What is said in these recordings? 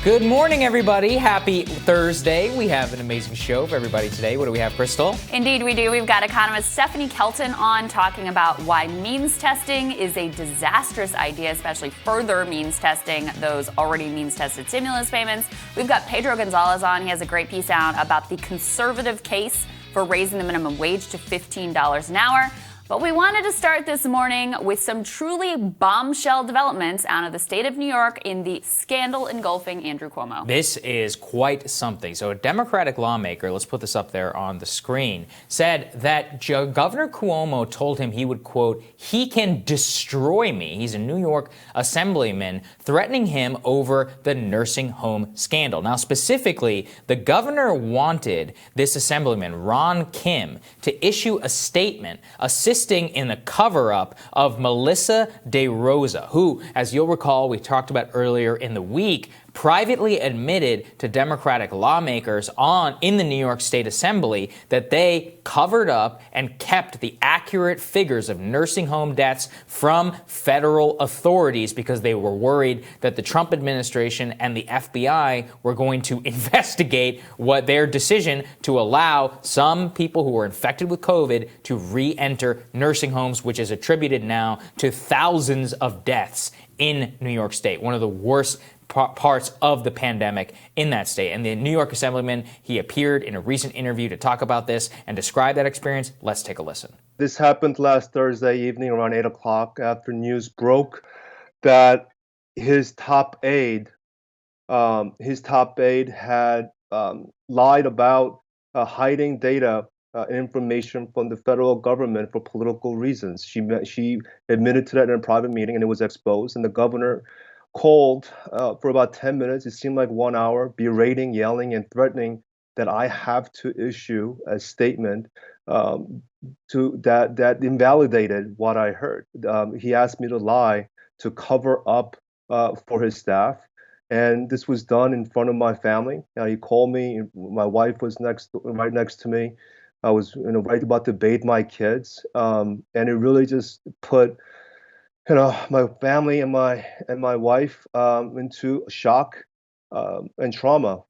Good morning, everybody. Happy Thursday. We have an amazing show for everybody today. What do we have, Krystal? Indeed, we do. We've got economist Stephanie Kelton on talking about why means testing is a disastrous idea, especially further means testing those already means tested stimulus payments. We've got Pedro Gonzalez on. He has a great piece out about the conservative case for raising the minimum wage to $15 an hour. But we wanted to start this morning with some truly bombshell developments out of the state of New York in the scandal engulfing Andrew Cuomo. This is quite something. So a Democratic lawmaker, let's put this up there on the screen, said that Governor Cuomo told him he would, quote, he can destroy me. He's a New York assemblyman, threatening him over the nursing home scandal. Now, specifically, the governor wanted this assemblyman, Ron Kim, to issue a statement assisting in the cover-up of Melissa DeRosa, who, as you'll recall, we talked about earlier in the week, privately admitted to Democratic lawmakers in the New York State Assembly that they covered up and kept the accurate figures of nursing home deaths from federal authorities because they were worried that the Trump administration and the FBI were going to investigate their decision to allow some people who were infected with COVID to re-enter nursing homes, which is attributed now to thousands of deaths in New York State, one of the worst parts of the pandemic in that state. And the New York Assemblyman, he appeared in a recent interview to talk about this and describe that experience. Let's take a listen. This happened last Thursday evening around 8 o'clock after news broke that his top aide had lied about hiding data information from the federal government for political reasons. She admitted to that in a private meeting, and it was exposed. And the governor called for about 10 minutes. It seemed like 1 hour, berating, yelling, and threatening that I have to issue a statement that invalidated what I heard. He asked me to lie to cover up for his staff. And this was done in front of my family. He called me. My wife was right next to me. I was right about to bathe my kids. And it really just put my family and my wife into shock and trauma.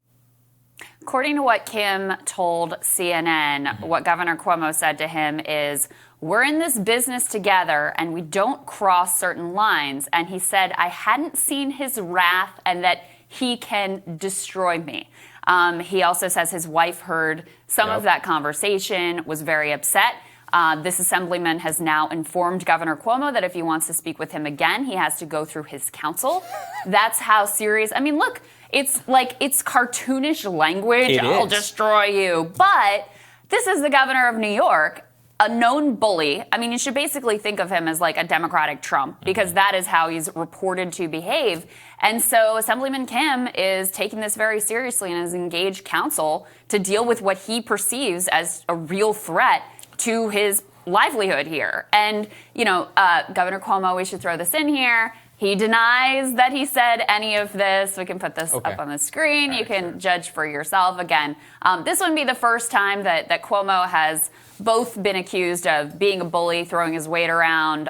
According to what Kim told CNN, what Governor Cuomo said to him is, we're in this business together and we don't cross certain lines. And he said, I hadn't seen his wrath and that he can destroy me. He also says his wife heard some of that conversation, was very upset. This assemblyman has now informed Governor Cuomo that if he wants to speak with him again, he has to go through his counsel. That's how serious. I mean, look, it's cartoonish language. I'll destroy you. But this is the governor of New York, a known bully. I mean, you should basically think of him as like a Democratic Trump because that is how he's reported to behave. And so Assemblyman Kim is taking this very seriously and has engaged counsel to deal with what he perceives as a real threat to his livelihood here. And, Governor Cuomo, we should throw this in here. He denies that he said any of this. We can put this up on the screen. You can judge for yourself. Again, this wouldn't be the first time that Cuomo has both been accused of being a bully, throwing his weight around,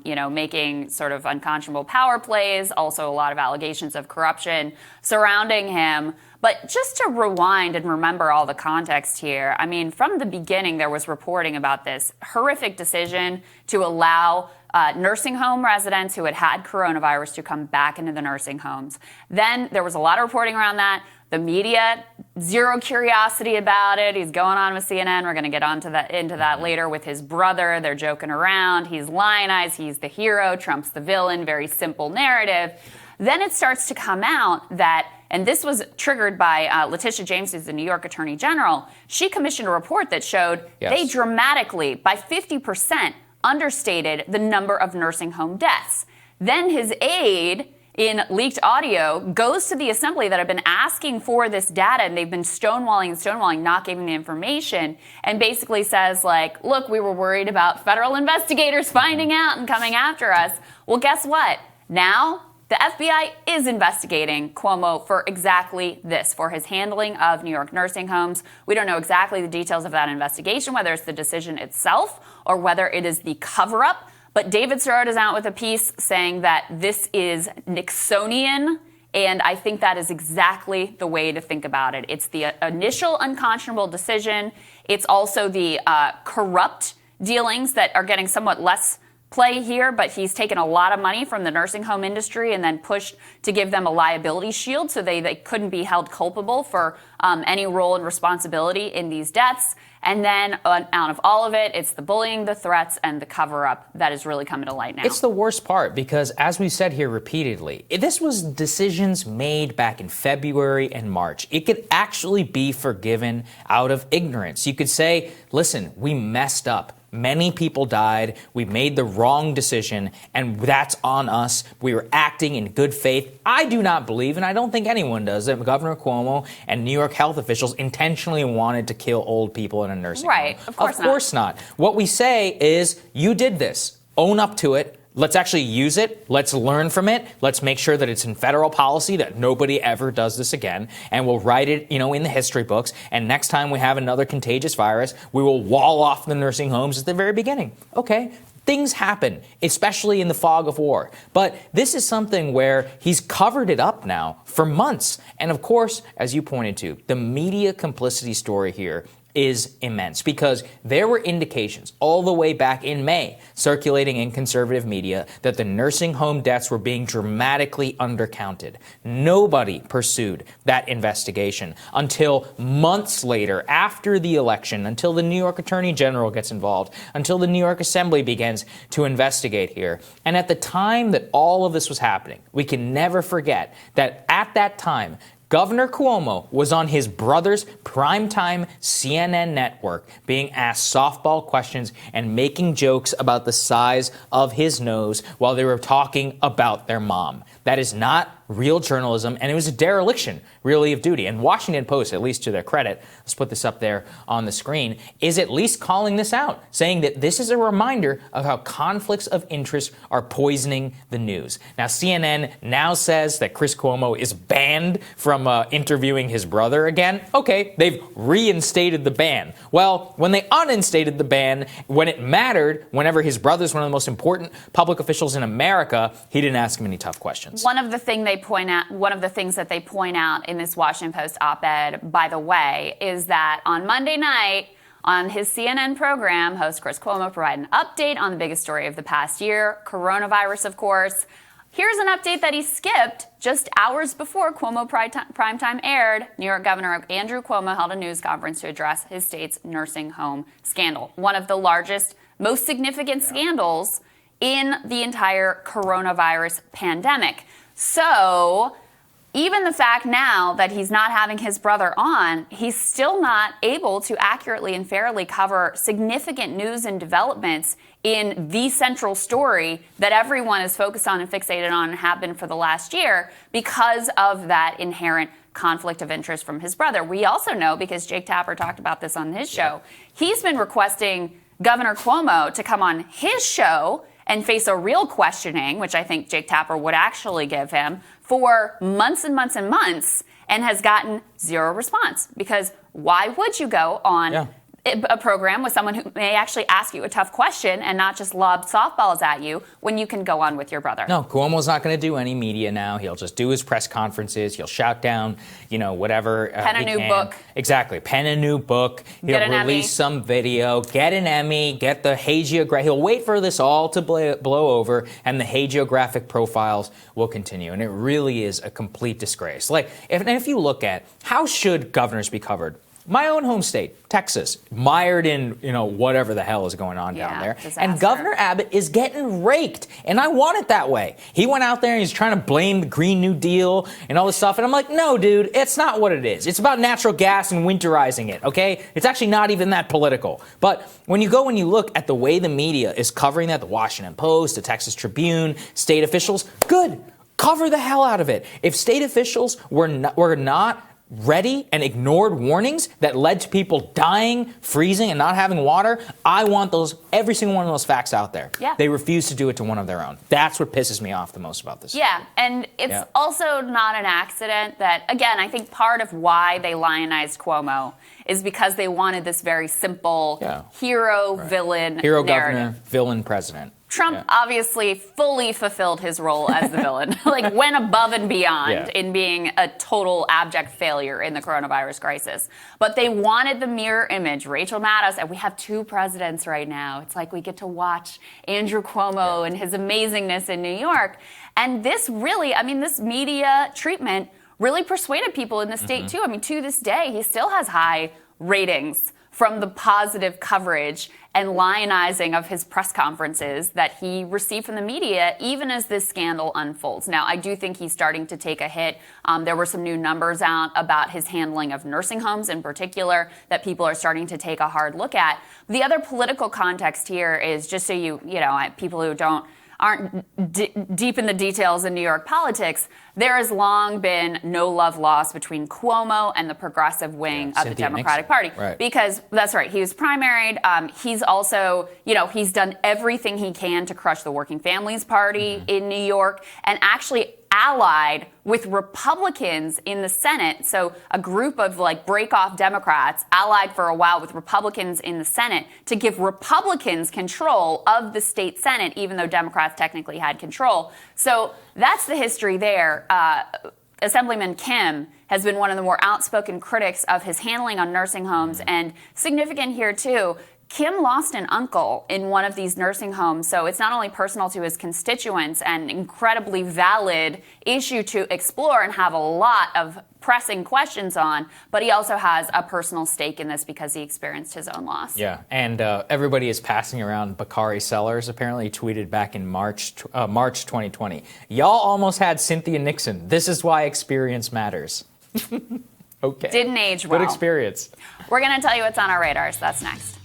making sort of unconscionable power plays, also a lot of allegations of corruption surrounding him. But just to rewind and remember all the context here, I mean, from the beginning, there was reporting about this horrific decision to allow nursing home residents who had coronavirus to come back into the nursing homes. Then there was a lot of reporting around that. The media, zero curiosity about it. He's going on with CNN. We're going to get into that later with his brother. They're joking around. He's lionized. He's the hero. Trump's the villain. Very simple narrative. Then it starts to come out that, and this was triggered by Letitia James, who's the New York Attorney General. She commissioned a report that showed they dramatically, by 50%, understated the number of nursing home deaths. Then his aide, in leaked audio, goes to the assembly that have been asking for this data, and they've been stonewalling, not giving the information, and basically says, look, we were worried about federal investigators finding out and coming after us. Well, guess what? Now, the FBI is investigating Cuomo for exactly this, for his handling of New York nursing homes. We don't know exactly the details of that investigation, whether it's the decision itself or whether it is the cover-up. But David Sirota is out with a piece saying that this is Nixonian, And I think that is exactly the way to think about it. It's the initial unconscionable decision. It's also the corrupt dealings that are getting somewhat less play here, but he's taken a lot of money from the nursing home industry and then pushed to give them a liability shield so they couldn't be held culpable for any role and responsibility in these deaths. And then out of all of it, it's the bullying, the threats, and the cover-up that is really coming to light now. It's the worst part because, as we've said here repeatedly, this was decisions made back in February and March. It could actually be forgiven out of ignorance. You could say, listen, we messed up. Many people died. We made the wrong decision, and that's on us. We were acting in good faith. I do not believe, and I don't think anyone does, that Governor Cuomo and New York health officials intentionally wanted to kill old people in a nursing home. Right, of course not. What we say is, you did this. Own up to it. Let's actually use it. Let's learn from it. Let's make sure that it's in federal policy, that nobody ever does this again. And we'll write it, in the history books. And next time we have another contagious virus, we will wall off the nursing homes at the very beginning. Okay. Things happen, especially in the fog of war. But this is something where he's covered it up now for months. And of course, as you pointed to, the media complicity story here is immense because there were indications all the way back in May circulating in conservative media that the nursing home deaths were being dramatically undercounted. Nobody pursued that investigation until months later, after the election, until the New York Attorney General gets involved, until the New York Assembly begins to investigate here. And at the time that all of this was happening, we can never forget that at that time, Governor Cuomo was on his brother's primetime CNN network being asked softball questions and making jokes about the size of his nose while they were talking about their mom. That is not real journalism, and it was a dereliction, really, of duty. And Washington Post, at least to their credit, let's put this up there on the screen, is at least calling this out, saying that this is a reminder of how conflicts of interest are poisoning the news. Now, CNN now says that Chris Cuomo is banned from interviewing his brother again. Okay, they've reinstated the ban. Well, when they uninstated the ban, when it mattered, whenever his brother's one of the most important public officials in America, he didn't ask him any tough questions. One of the things that they point out in this Washington Post op-ed, by the way, is that on Monday night, on his CNN program, host Chris Cuomo provided an update on the biggest story of the past year, coronavirus, of course. Here's an update that he skipped just hours before Cuomo Primetime aired. New York Governor Andrew Cuomo held a news conference to address his state's nursing home scandal, one of the largest, most significant scandals in the entire coronavirus pandemic. So even the fact now that he's not having his brother on, he's still not able to accurately and fairly cover significant news and developments in the central story that everyone is focused on and fixated on and have been for the last year because of that inherent conflict of interest from his brother. We also know, because Jake Tapper talked about this on his show, he's been requesting Governor Cuomo to come on his show and face a real questioning, which I think Jake Tapper would actually give him, for months and months and months, and has gotten zero response. Because why would you go on a program with someone who may actually ask you a tough question and not just lob softballs at you when you can go on with your brother? No, Cuomo's not going to do any media now. He'll just do his press conferences. He'll shout down, whatever. Pen a new book. Exactly. Pen a new book. He'll release some video, get an Emmy, get the hagiographic. He'll wait for this all to blow over, and the hagiographic profiles will continue. And it really is a complete disgrace. If you look at how should governors be covered? My own home state, Texas, mired in, whatever the hell is going on down there. Disaster. And Governor Abbott is getting raked. And I want it that way. He went out there and he's trying to blame the Green New Deal and all this stuff. And I'm like, no, dude, it's not what it is. It's about natural gas and winterizing it, okay? It's actually not even that political. But when you go and you look at the way the media is covering that, the Washington Post, the Texas Tribune, state officials, good. Cover the hell out of it. If state officials were not ready and ignored warnings that led to people dying, freezing, and not having water, I want every single one of those facts out there. Yeah. They refuse to do it to one of their own. That's what pisses me off the most about this. Yeah, and it's also not an accident that, again, I think part of why they lionized Cuomo is because they wanted this very simple hero-villain Hero narrative. governor, villain president. Trump obviously fully fulfilled his role as the villain, like went above and beyond in being a total abject failure in the coronavirus crisis. But they wanted the mirror image. Rachel Maddow said, we have two presidents right now. It's like we get to watch Andrew Cuomo and his amazingness in New York. And this really, I mean, this media treatment really persuaded people in the state too. I mean, to this day, he still has high ratings from the positive coverage and lionizing of his press conferences that he received from the media, even as this scandal unfolds. Now, I do think he's starting to take a hit. There were some new numbers out about his handling of nursing homes in particular that people are starting to take a hard look at. The other political context here is, just so you know, people who aren't deep in the details in New York politics, there has long been no love lost between Cuomo and the progressive wing of the Democratic Party. Right. Because, that's right, he was primaried. He's also, he's done everything he can to crush the Working Families Party in New York and actually allied with Republicans in the Senate. So a group of break-off Democrats allied for a while with Republicans in the Senate to give Republicans control of the state Senate, even though Democrats technically had control. So that's the history there. Assemblyman Kim has been one of the more outspoken critics of his handling on nursing homes, and significant here too. Kim lost an uncle in one of these nursing homes, so it's not only personal to his constituents and incredibly valid issue to explore and have a lot of pressing questions on, but he also has a personal stake in this because he experienced his own loss. Yeah, and everybody is passing around Bakari Sellers. Apparently, he tweeted back in March 2020. Y'all almost had Cynthia Nixon. This is why experience matters. Okay. Didn't age well. Good experience. We're going to tell you what's on our radars. That's next.